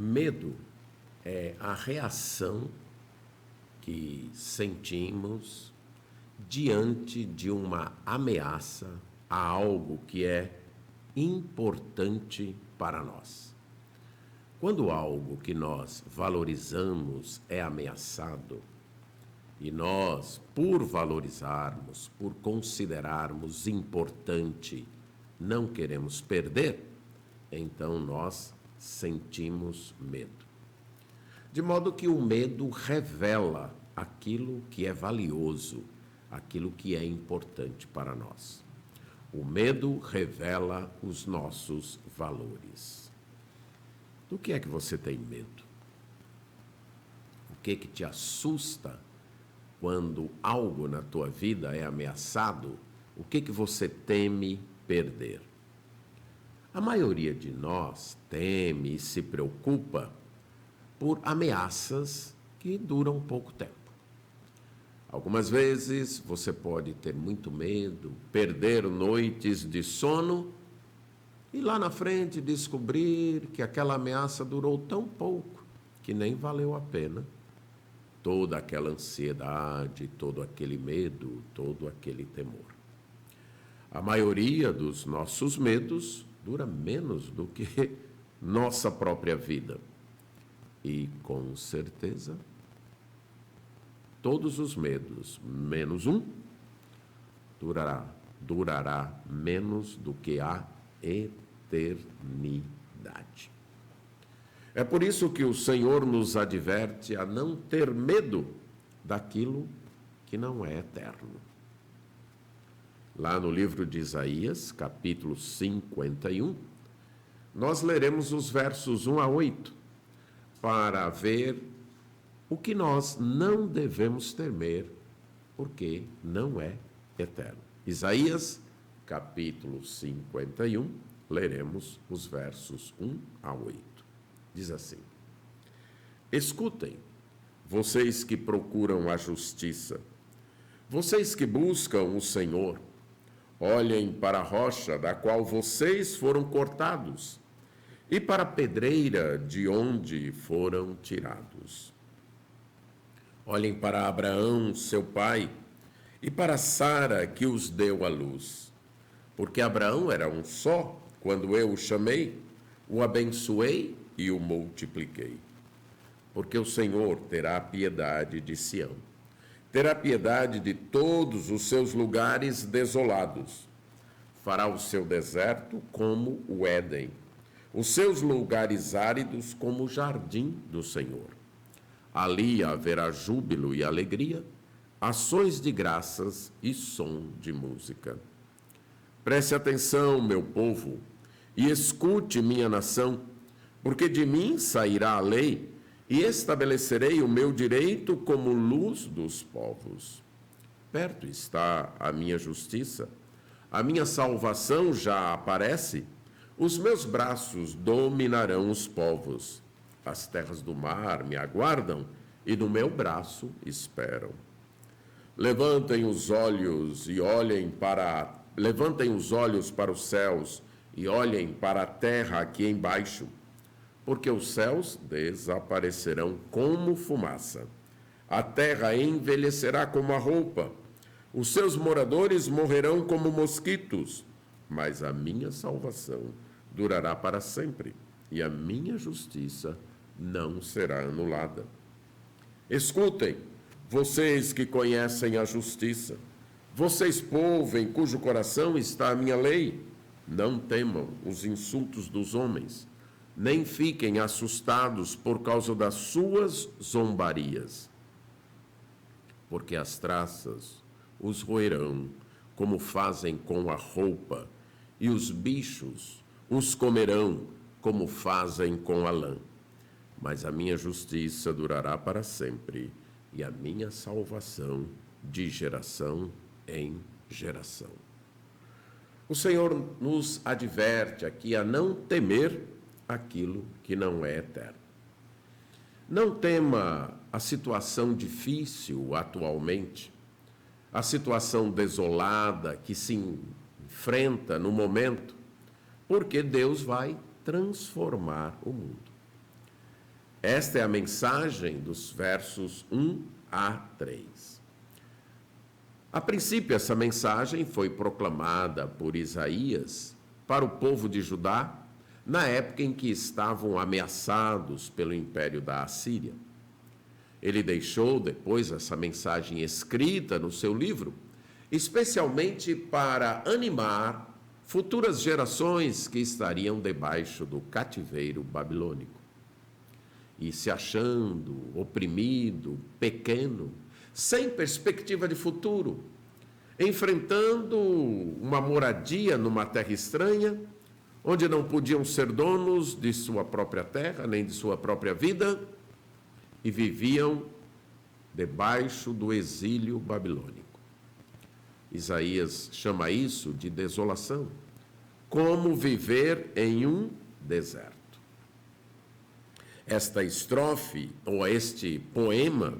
Medo é a reação que sentimos diante de uma ameaça a algo que é importante para nós. Quando algo que nós valorizamos é ameaçado, e nós, por valorizarmos, por considerarmos importante, não queremos perder, então nós sentimos medo. De modo que o medo revela aquilo que é valioso, aquilo que é importante para nós. O medo revela os nossos valores. Do que é que você tem medo? O que te assusta quando algo na tua vida é ameaçado? O que você teme perder? A maioria de nós teme e se preocupa por ameaças que duram pouco tempo. Algumas vezes você pode ter muito medo, perder noites de sono e lá na frente descobrir que aquela ameaça durou tão pouco que nem valeu a pena toda aquela ansiedade, todo aquele medo, todo aquele temor. A maioria dos nossos medos dura menos do que nossa própria vida. E, com certeza, todos os medos, menos um, durará menos do que a eternidade. É por isso que o Senhor nos adverte a não ter medo daquilo que não é eterno. Lá no livro de Isaías, capítulo 51, nós leremos os versos 1 a 8, para ver o que nós não devemos temer, porque não é eterno. Isaías, capítulo 51, leremos os versos 1 a 8. Diz assim: Escutem, vocês que procuram a justiça, vocês que buscam o Senhor, olhem para a rocha da qual vocês foram cortados e para a pedreira de onde foram tirados. Olhem para Abraão, seu pai, e para Sara, que os deu à luz. Porque Abraão era um só, quando eu o chamei, o abençoei e o multipliquei. Porque o Senhor terá piedade de Sião, terá piedade de todos os seus lugares desolados. Fará o seu deserto como o Éden, os seus lugares áridos como o jardim do Senhor. Ali haverá júbilo e alegria, ações de graças e som de música. Preste atenção, meu povo, e escute, minha nação, porque de mim sairá a lei e estabelecerei o meu direito como luz dos povos. Perto está a minha justiça, a minha salvação já aparece. Os meus braços dominarão os povos. As terras do mar me aguardam e no meu braço esperam. Levantem os olhos para os céus e olhem para a terra aqui embaixo, porque os céus desaparecerão como fumaça. A terra envelhecerá como a roupa. Os seus moradores morrerão como mosquitos, mas a minha salvação durará para sempre, e a minha justiça não será anulada. Escutem, vocês que conhecem a justiça, vocês, povo em cujo coração está a minha lei, não temam os insultos dos homens, nem fiquem assustados por causa das suas zombarias, porque as traças os roerão como fazem com a roupa, e os bichos os comerão como fazem com a lã. Mas a minha justiça durará para sempre, e a minha salvação de geração em geração. O Senhor nos adverte aqui a não temer aquilo que não é eterno. Não tema a situação difícil atualmente, a situação desolada que se enfrenta no momento, porque Deus vai transformar o mundo. Esta é a mensagem dos versos 1 a 3. A princípio, essa mensagem foi proclamada por Isaías para o povo de Judá na época em que estavam ameaçados pelo império da Assíria. Ele deixou depois essa mensagem escrita no seu livro, especialmente para animar futuras gerações que estariam debaixo do cativeiro babilônico. E se achando oprimido, pequeno, sem perspectiva de futuro, enfrentando uma moradia numa terra estranha, onde não podiam ser donos de sua própria terra, nem de sua própria vida, e viviam debaixo do exílio babilônico. Isaías chama isso de desolação, como viver em um deserto. Esta estrofe, ou este poema,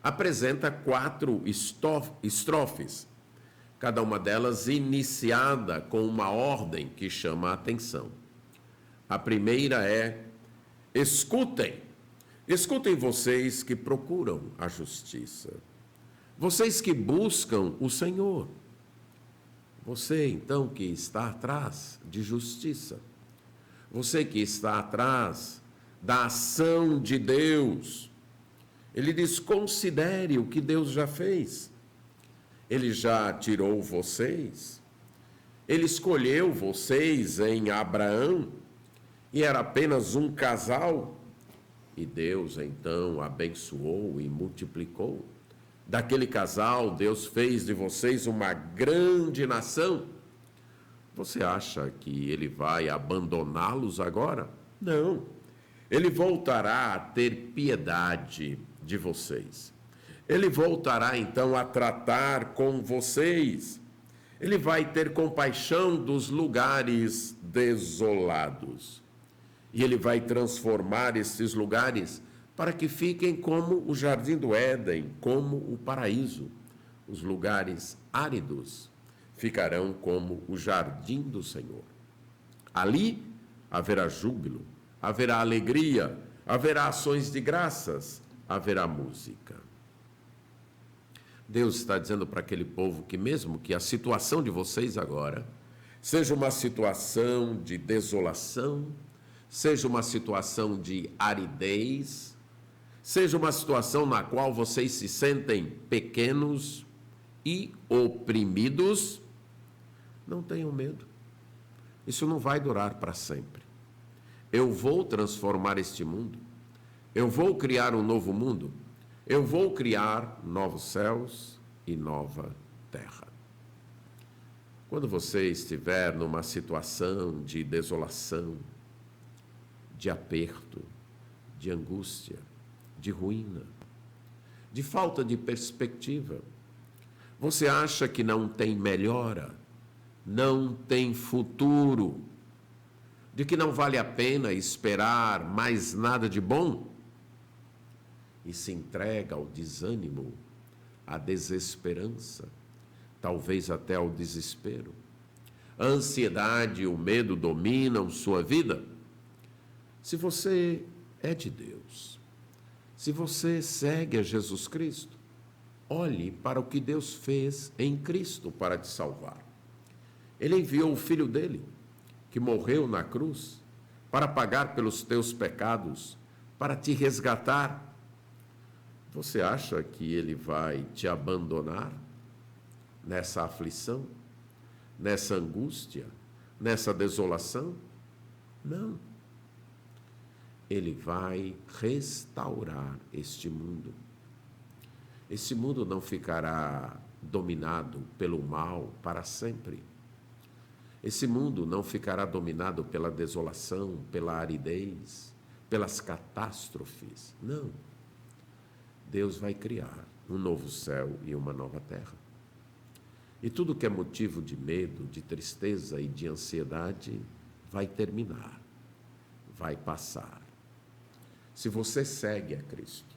apresenta 4 estrofes, cada uma delas iniciada com uma ordem que chama a atenção. A primeira é: escutem vocês que procuram a justiça, vocês que buscam o Senhor. Você, então, que está atrás de justiça, você que está atrás da ação de Deus, ele diz: considere o que Deus já fez. Ele já tirou vocês, ele escolheu vocês em Abraão, e era apenas um casal, e Deus então abençoou e multiplicou. Daquele casal, Deus fez de vocês uma grande nação. Você acha que ele vai abandoná-los agora? Não. Ele voltará a ter piedade de vocês. Ele voltará então a tratar com vocês. Ele vai ter compaixão dos lugares desolados. E ele vai transformar esses lugares para que fiquem como o jardim do Éden, como o paraíso. Os lugares áridos ficarão como o jardim do Senhor. Ali haverá júbilo, haverá alegria, haverá ações de graças, haverá música. Deus está dizendo para aquele povo que mesmo que a situação de vocês agora seja uma situação de desolação, seja uma situação de aridez, seja uma situação na qual vocês se sentem pequenos e oprimidos, não tenham medo. Isso não vai durar para sempre. Eu vou transformar este mundo. Eu vou criar um novo mundo. Eu vou criar novos céus e nova terra. Quando você estiver numa situação de desolação, de aperto, de angústia, de ruína, de falta de perspectiva, você acha que não tem melhora, não tem futuro, de que não vale a pena esperar mais nada de bom, e se entrega ao desânimo, à desesperança, talvez até ao desespero. A ansiedade e o medo dominam sua vida. Se você é de Deus, se você segue a Jesus Cristo, olhe para o que Deus fez em Cristo para te salvar. Ele enviou o Filho dele, que morreu na cruz, para pagar pelos teus pecados, para te resgatar. Você acha que ele vai te abandonar nessa aflição, nessa angústia, nessa desolação? Não. Ele vai restaurar este mundo. Esse mundo não ficará dominado pelo mal para sempre. Esse mundo não ficará dominado pela desolação, pela aridez, pelas catástrofes. Não. Deus vai criar um novo céu e uma nova terra. E tudo que é motivo de medo, de tristeza e de ansiedade vai terminar, vai passar. Se você segue a Cristo,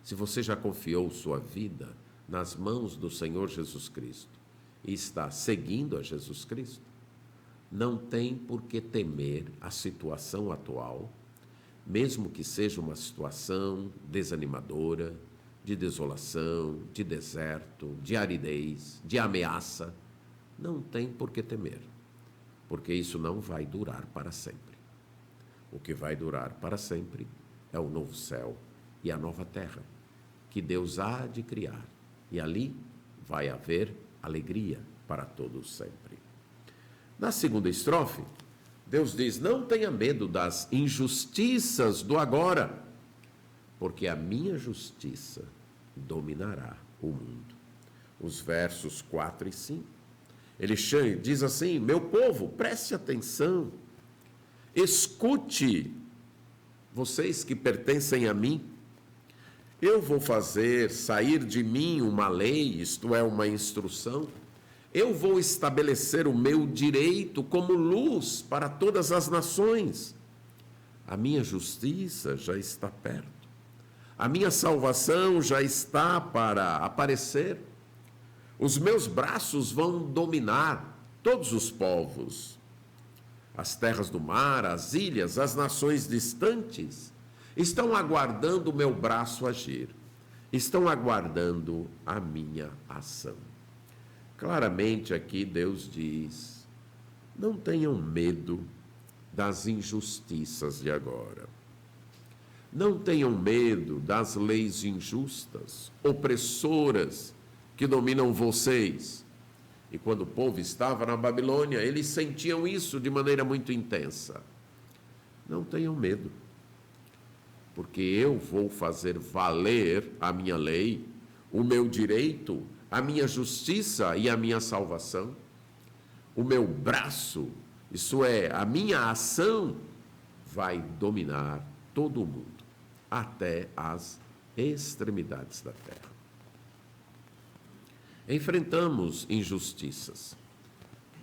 se você já confiou sua vida nas mãos do Senhor Jesus Cristo e está seguindo a Jesus Cristo, não tem por que temer a situação atual, mesmo que seja uma situação desanimadora, de desolação, de deserto, de aridez, de ameaça, não tem por que temer, porque isso não vai durar para sempre. O que vai durar para sempre é o novo céu e a nova terra, que Deus há de criar, e ali vai haver alegria para todos sempre. Na segunda estrofe, Deus diz: não tenha medo das injustiças do agora, porque a minha justiça dominará o mundo. Os versos 4 e 5. Ele diz assim: meu povo, preste atenção, escute, vocês que pertencem a mim, eu vou fazer sair de mim uma lei, isto é, uma instrução. Eu vou estabelecer o meu direito como luz para todas as nações. A minha justiça já está perto. A minha salvação já está para aparecer. Os meus braços vão dominar todos os povos. As terras do mar, as ilhas, as nações distantes estão aguardando o meu braço agir. Estão aguardando a minha ação. Claramente aqui Deus diz: não tenham medo das injustiças de agora. Não tenham medo das leis injustas, opressoras, que dominam vocês. E quando o povo estava na Babilônia, eles sentiam isso de maneira muito intensa. Não tenham medo, porque eu vou fazer valer a minha lei, o meu direito, a minha justiça e a minha salvação. O meu braço, isso é, a minha ação, vai dominar todo o mundo, até as extremidades da terra. Enfrentamos injustiças.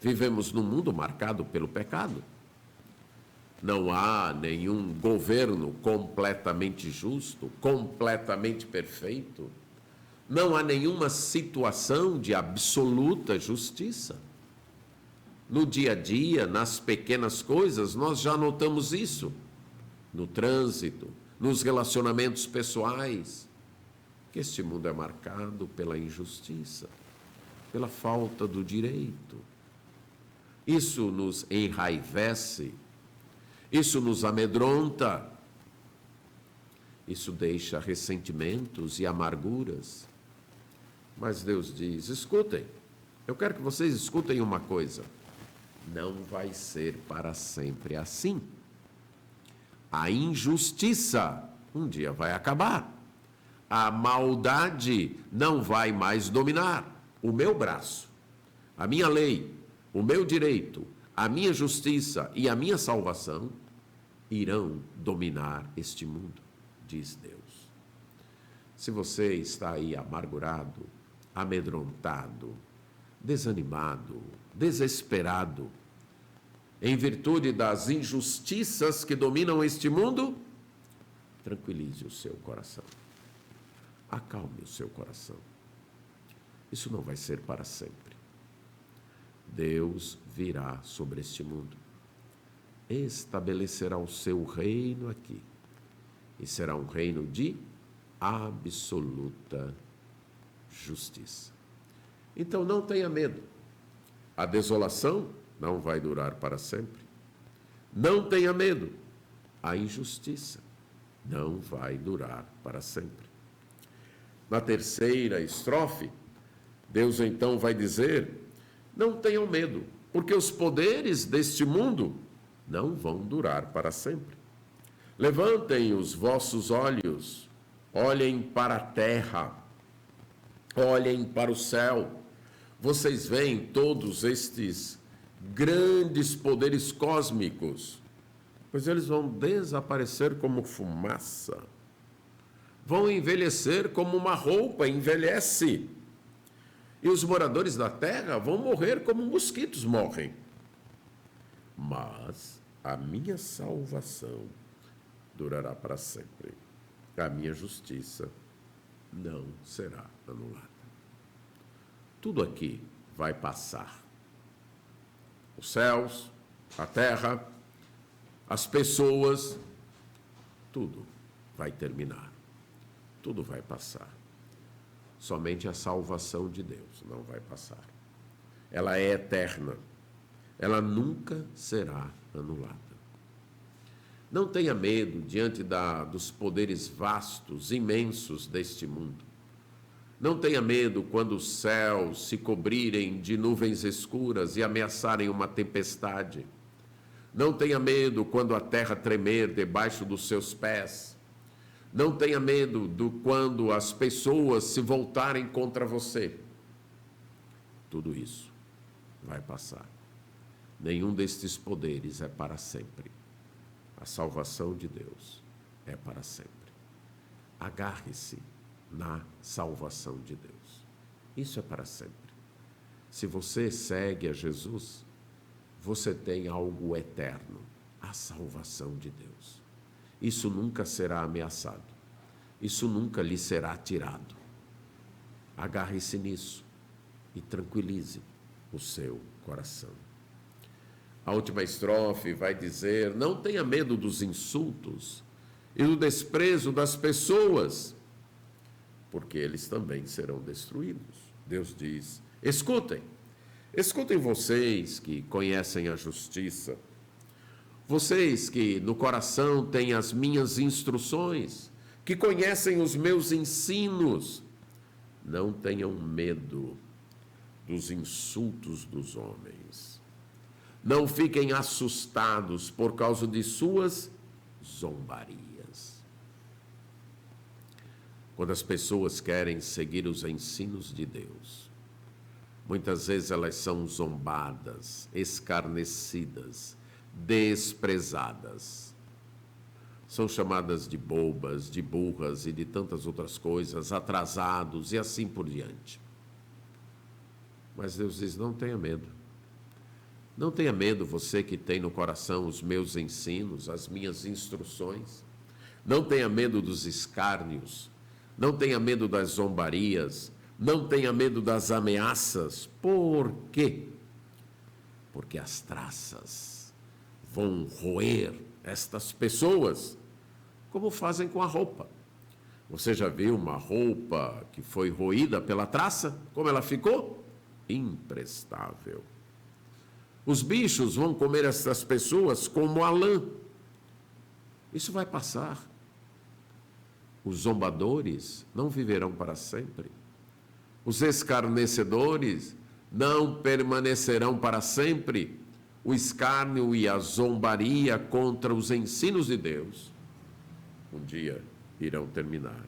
Vivemos num mundo marcado pelo pecado. Não há nenhum governo completamente justo, completamente perfeito. Não há nenhuma situação de absoluta justiça. No dia a dia, nas pequenas coisas, nós já notamos isso. No trânsito, nos relacionamentos pessoais, que este mundo é marcado pela injustiça, pela falta do direito. Isso nos enraivece, isso nos amedronta, isso deixa ressentimentos e amarguras. Mas Deus diz: escutem, eu quero que vocês escutem uma coisa, não vai ser para sempre assim. A injustiça um dia vai acabar. A maldade não vai mais dominar. O meu braço, a minha lei, o meu direito, a minha justiça e a minha salvação irão dominar este mundo, diz Deus. Se você está aí amargurado, amedrontado, desanimado, desesperado, em virtude das injustiças que dominam este mundo, tranquilize o seu coração. Acalme o seu coração. Isso não vai ser para sempre. Deus virá sobre este mundo, estabelecerá o seu reino aqui, e será um reino de absoluta justiça. Então não tenha medo. A desolação não vai durar para sempre. Não tenha medo. A injustiça não vai durar para sempre. Na terceira estrofe, Deus então vai dizer: não tenham medo, porque os poderes deste mundo não vão durar para sempre. Levantem os vossos olhos, olhem para a terra, olhem para o céu. Vocês veem todos estes grandes poderes cósmicos, pois eles vão desaparecer como fumaça, vão envelhecer como uma roupa envelhece, e os moradores da terra vão morrer como mosquitos morrem. Mas a minha salvação durará para sempre, a minha justiça não será anulada. Tudo aqui vai passar. Os céus, a terra, as pessoas, tudo vai terminar, tudo vai passar. Somente a salvação de Deus não vai passar. Ela é eterna, ela nunca será anulada. Não tenha medo diante dos poderes vastos, imensos deste mundo. Não tenha medo quando os céus se cobrirem de nuvens escuras e ameaçarem uma tempestade. Não tenha medo quando a terra tremer debaixo dos seus pés. Não tenha medo quando as pessoas se voltarem contra você. Tudo isso vai passar. Nenhum destes poderes é para sempre. A salvação de Deus é para sempre. Agarre-se na salvação de Deus. Isso é para sempre. Se você segue a Jesus, você tem algo eterno, a salvação de Deus. Isso nunca será ameaçado. Isso nunca lhe será tirado. Agarre-se nisso e tranquilize o seu coração. A última estrofe vai dizer: não tenha medo dos insultos e do desprezo das pessoas, porque eles também serão destruídos. Deus diz: escutem vocês que conhecem a justiça, vocês que no coração têm as minhas instruções, que conhecem os meus ensinos, não tenham medo dos insultos dos homens. Não fiquem assustados por causa de suas zombarias. Quando as pessoas querem seguir os ensinos de Deus, muitas vezes elas são zombadas, escarnecidas, desprezadas. São chamadas de bobas, de burras e de tantas outras coisas, atrasados e assim por diante. Mas Deus diz: não tenha medo. Não tenha medo, você que tem no coração os meus ensinos, as minhas instruções. Não tenha medo dos escárnios. Não tenha medo das zombarias. Não tenha medo das ameaças. Por quê? Porque as traças vão roer estas pessoas, como fazem com a roupa. Você já viu uma roupa que foi roída pela traça? Como ela ficou? Imprestável. Os bichos vão comer essas pessoas como a lã. Isso vai passar. Os zombadores não viverão para sempre. Os escarnecedores não permanecerão para sempre. O escárnio e a zombaria contra os ensinos de Deus um dia irão terminar.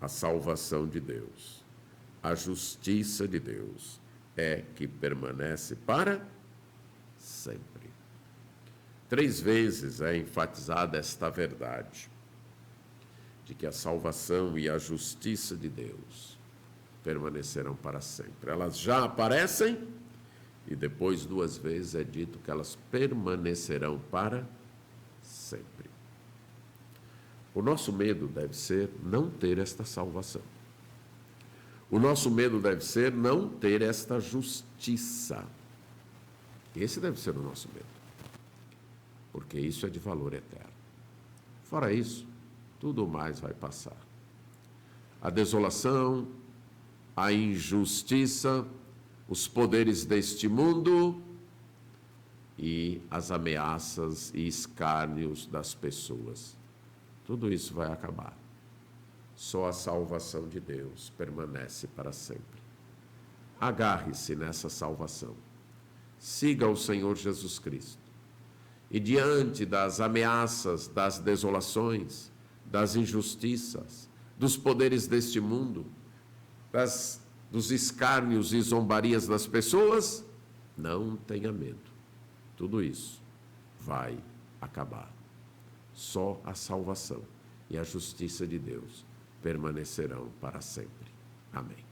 A salvação de Deus, a justiça de Deus é que permanece para sempre. 3 vezes é enfatizada esta verdade, de que a salvação e a justiça de Deus permanecerão para sempre. Elas já aparecem e depois 2 vezes é dito que elas permanecerão para sempre. O nosso medo deve ser não ter esta salvação. O nosso medo deve ser não ter esta justiça. Esse deve ser o nosso medo, porque isso é de valor eterno. Fora isso, tudo mais vai passar. A desolação, a injustiça, os poderes deste mundo e as ameaças e escárnios das pessoas. Tudo isso vai acabar. Só a salvação de Deus permanece para sempre. Agarre-se nessa salvação. Siga o Senhor Jesus Cristo. E diante das ameaças, das desolações, das injustiças, dos poderes deste mundo, dos escárnios e zombarias das pessoas, não tenha medo. Tudo isso vai acabar. Só a salvação e a justiça de Deus permanecerão para sempre. Amém.